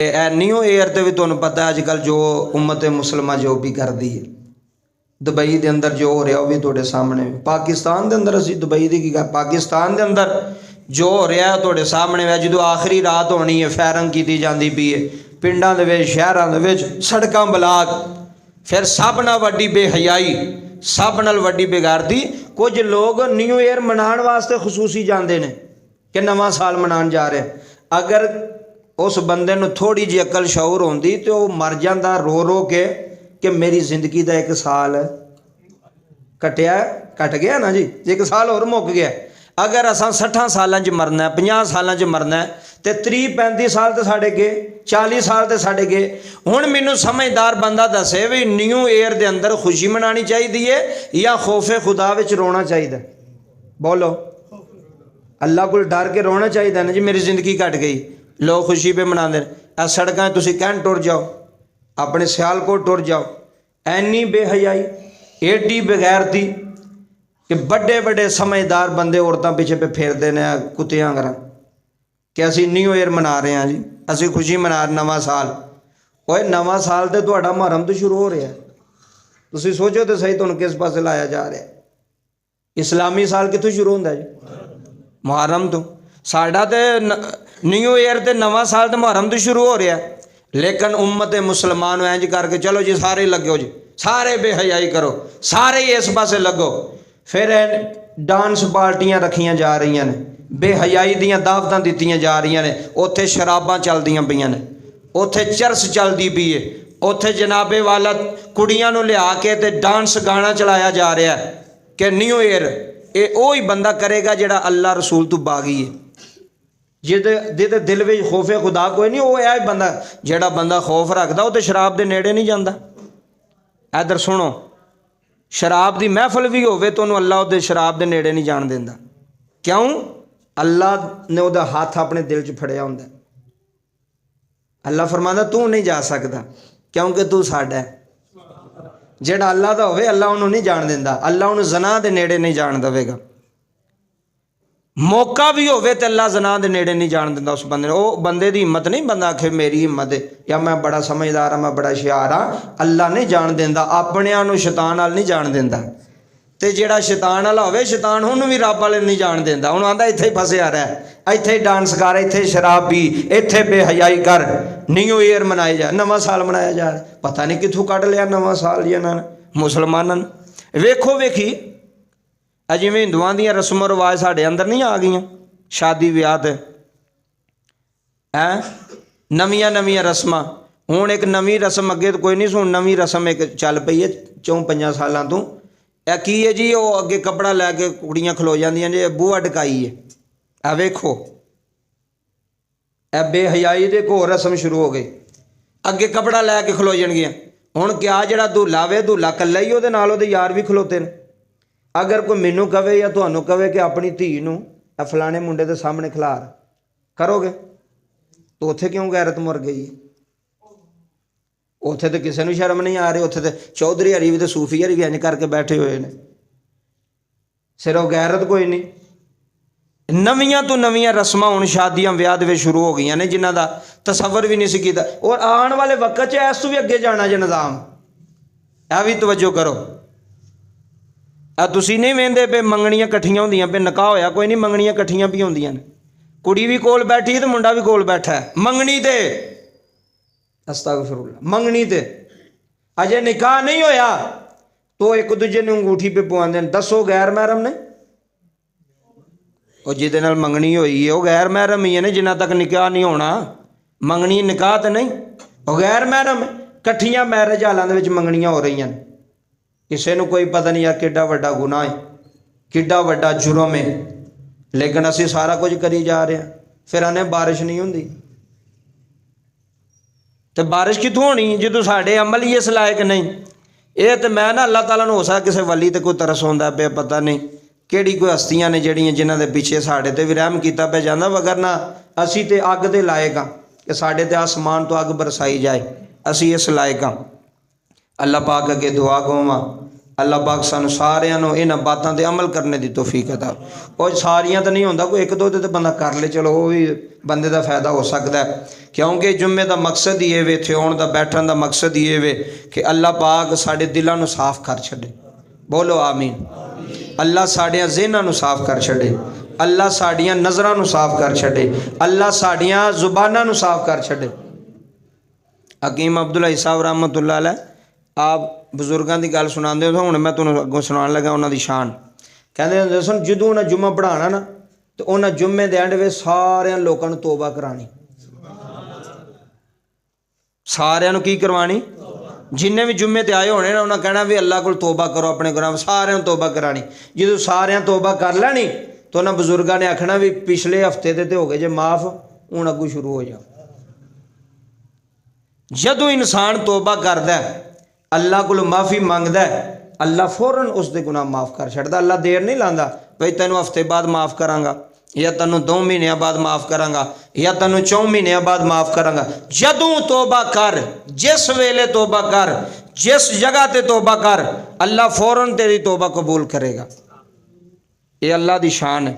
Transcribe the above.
New year ते भी तुहानूं पता है अजकल जो उम्मत मुसलमा जो भी करती है, दुबई के अंदर जो हो रहा वो भी तुहाडे सामने, पाकिस्तान के अंदर असीं दुबई की की पाकिस्तान के अंदर जो हो रहा तुहाडे सामने है। जो आखिरी रात होनी है फायरिंग की जाती पई है पिंडां दे विच शहरां दे विच सड़कां ब्लाक, फिर सब नाल वड्डी बेहयाई, सब नाल वड्डी बेगैरती। कुछ लोग न्यू ईयर मनाने वास्ते खसूसी जाते हैं कि नवां साल मनाने जा रहे हैं। अगर उस बंदे नूं थोड़ी जी अकल शऊर होंदी तो वह मर जाता रो रो के कि मेरी जिंदगी का एक साल कट गया ना जी, एक साल होर मुक गया। अगर असां 60 सालों च मरना है, 50 सालों च मरना है तो 30-35 साल तो साढ़े गए, 40 साल तो साढ़े गए। हुण मैनूं समझदार बंदा दसे भी न्यू ईयर के अंदर खुशी मनानी चाहिए या खौफे खुदा विच रोना चाहिए? बोलो, अल्लाह को डर के रोना चाहिए ना जी मेरी जिंदगी कट गई। लोग खुशी पे मनाते हैं। सड़कों तुसीं कैंट टुर जाओ, अपने सियालकोट टुर जाओ, ऐनी बेहयाई एडी बगैरती कि बड़े बड़े समझदार बंदे औरतों पीछे पे फेरते हैं कुत्तियां करा कि असी न्यू ईयर मना रहे हैं जी, असी खुशी मना नवां साल। ओए नवां साल तो तुहाडा मुहर्रम तो शुरू हो रहा है, तुसीं सोचो तो सही तुहानूं किस पासे लाया जा रहा है। इस्लामी साल कितों शुरू होंदा जी? मुहर्रम तो। साडा तो न्यू ईयर तो नवां साल तो मुहर्रम तो शुरू हो रहा है, लेकिन उम्मत मुसलमान इंज करके चलो जी सारे लगो जी, सारे बेहयाई करो, सारे इस पासे लगो। फिर डांस पार्टियां रखियां जा रही ने, बेहयाई दियां दावतां दित्तियां जा रही ने, उत्थे शराबां चलदियां पईयां ने, उत्थे चरस चलदी पई है, उत्थे जनाबे वाला कुड़ियां नूं लिया के ते डांस गाना चलाया जा रहा है कि न्यू ईयर। ये वही बंदा करेगा जिहड़ा अल्लाह रसूल तो बागी है, जिहदे दिल में खौफे खुदा कोई नहीं। वो है बंदा जिहड़ा बंदा खौफ रखता वो तो शराब के नेड़े नहीं जाता। इधर सुनो, शराब की महफिल भी होवे तो अल्लाह उहदे शराब के नेड़े नहीं जान देंदा। क्यों? अल्लाह ने उहदा हाथ अपने दिल च फड़िया हुंदा। अल्लाह फरमांदा तू नहीं जा सकता क्योंकि तू साडा है। जिहड़ा अल्लाह दा होवे अल्लाह उहनूं नहीं जान देंदा, अल्लाह उहनूं ज़ना दे नेड़े नहीं जान देवेगा। मौका भी होवे तो अल्लाह ज़ना दे नेड़े नहीं जान देंदा उस बंदे। वो बंदे की हिम्मत नहीं, बंदा आखे मेरी हिम्मत है या मैं बड़ा समझदार हाँ, मैं बड़ा हुशियार हाँ। अल्लाह नहीं जान देंदा, अपने नूं शैतान नाल नहीं जान देंदा। तो जिहड़ा शैतान वाला होवे शैतान उहनूं भी रब वाले नहीं जान देंदा। उहनूं आंदा इत्थे ही फसिया रह, इत्थे ही डांस कर, इत्थे ही शराब पी, इत्थे बेहयाई कर, न्यू ईयर मनाया जा, नवां साल मनाया जा रहा। पता नहीं कित्थों कढ लिया नवां साल जी इन्हां ने मुसलमानां ने। वेखो वेखी जिवें हिंदुआं दियां रस्मों रिवाज साढ़े अंदर नहीं आ गई, शादी ब्याह ते नवियां नवियां रस्मां। हुण एक नवीं रस्म अगे तो कोई नहीं सुन, नवीं रस्म एक चल पई है 4-5 सालों तो। यह की है जी? वो अगे कपड़ा लैके कुड़ियां खलो जांदियां जी, बूहा ढकाई है। आ वेखो ए बेहयाई दे एक होर रस्म शुरू हो गई, अगे कपड़ा लैके खलो जाणगियां। हुण क्या जिहड़ा दूल्हा वे दूल्हा कल्ला ही, उहदे नाल उहदे यार भी खलोते ने। अगर कोई मैनू कहे या तुहानू कहे कि अपनी धी नूं फलाने मुंडे के सामने खिलार करोगे तो उत्थे क्यों गैरत मुर गई? उत्थे तो किसी नूं शर्म नहीं आ रही, उत्थे तो चौधरी हरी भी तो सूफी हरी भी इंज करके बैठे हुए हैं, सिर्फ गैरत कोई नहीं। नवियां तो नवियां रस्मां हुण शादियां ब्याह दे विच शुरू हो गई ने जिन्हां दा तसव्वुर भी नहीं सी कीता। और आने वाले वक्त च इस तो भी अगे जाना जे निज़ाम, यह भी तवज्जो करो। तुसीं नहीं वेंदे पे मंगणियां कट्ठियां होंदियां पे, निकाह होया कोई नहीं, मंगणियां कट्ठियां भी होंदियां ने, कुड़ी भी कोल बैठी है तो मुंडा भी कोल बैठा है मंगनी ते। अस्तगफिरुल्लाह, मंगनी ते अजे निकाह नहीं होया तो एक दूजे ने अंगूठी पे पवांदे। दसो गैर महरम ने? और जिहदे नाल मंगनी होई है वह गैर महरम ही है ने, जिन्ना तक निकाह नहीं होना। मंगनी निकाह तो नहीं, वह गैर महरम। कट्ठियां मैरिज हालां दे विच मंगणियां हो रही हैं, किसी को कोई पता नहीं यार किड्डा वड्डा गुनाह है, किड्डा वड्डा जुर्म है, लेकिन असी सारा कुछ करी जा रहे हैं। फिर आने बारिश नहीं होंदी तो बारिश कितों होनी जो साढ़े अमल ही इस लायक नहीं। ये तो मैं ना अल्लाह ताला नूं हो सकदा किसी वली ते कोई तरस होंदा पे, पता नहीं किहड़ी कोई हस्तियां ने जिहड़ियां जिन्हां दे पिछे साढ़े ते भी रहम कीता पे जांदा, वगर ना असी ते अग दे लायक हाँ कि साढ़े ते आसमान तो अग बरसाई जाए, असी इस लायक हाँ। अल्लाह पाक अगे दुआ गोवां, अल्लाह पाक सानू सारिਆਂ ਨੂੰ ਇਹਨਾਂ ਬਾਤਾਂ ਤੇ ਅਮਲ करने ਦੀ तौफीक अता। ਉਹ ਸਾਰੀਆਂ ਤਾਂ नहीं ਹੁੰਦਾ, कोई एक दो ਤੇ ਬੰਦਾ कर ले, चलो वो भी बंदे ਦਾ फायदा हो सकता है। क्योंकि जुम्मे का मकसद ही वे, इत्थे आउण दा बैठण दा मकसद ही वे कि अल्लाह पाक साडे दिलों नूं साफ कर छड़े। बोलो आमीन। अल्लाह साडियां ज़हनां नूं साफ कर छड़े, अल्लाह साडियां नज़रां नूं साफ कर छड़े, अल्लाह साडियां ज़ुबानां नूं साफ कर छड़े। हकीम अब्दुल्ला साहब रहमतुल्लाह अलैह आप बजुर्गों की गल सुनाते हो, हुण मैं तुहानूं अगों सुनान लगा उन्हां दी शान। कहंदे हुंदे सन जदों उन्हां जुम्मा पढ़ाना ना तो उन्हां जुम्मे दे एंड वे सारियां लोकां नूं तौबा करानी, सारियां नूं की करवानी, जिन्ने भी जुम्मे ते आए होने ना उन्हें कहना भी अल्लाह को तौबा करो अपने गुनाह, सारियां नूं तौबा करानी। जो सारियां तौबा कर लैनी तो उन्होंने बजुर्गों ने आखना भी पिछले हफ्ते ते हो गए जे माफ़, हुण अगों शुरू हो जाओ। जदों इंसान तौबा करदा है, अल्लाह को माफ़ी मंगदा है, अल्लाह फौरन उसके गुनाह माफ़ कर छड़दा। अल्लाह देर नहीं लांदा भाई तैनूं हफ्ते बाद माफ़ करांगा या तैनूं 2 महीनों बाद माफ़ करांगा या तैनूं 4 महीनों बाद माफ़ करांगा। जदों तौबा कर, जिस वेले तौबा कर, जिस जगह ते तौबा कर, अल्लाह फौरन तेरी तौबा कबूल करेगा। ये अल्लाह दी शान है।